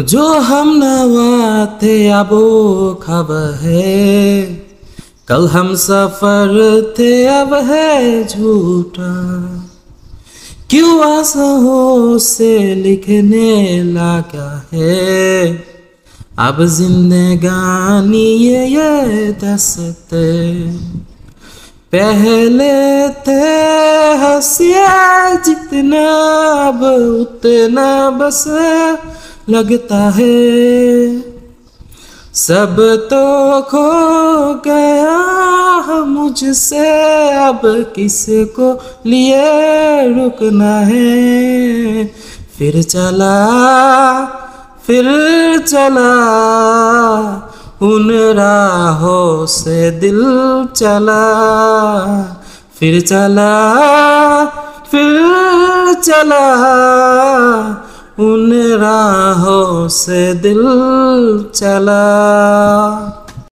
जो हम नवा थे अब वो खबर है, कल हम सफर थे अब है झूठा। क्यों आंसुओं से लिखने लगा है अब जिंदगानी ये दस्ते। पहले थे हंसिया जितना अब उतना बस लगता है। सब तो खो गया मुझसे अब किसको लिए रुकना है। फिर चला उन राहों से दिल चला। फिर चला उन राहों से दिल चला।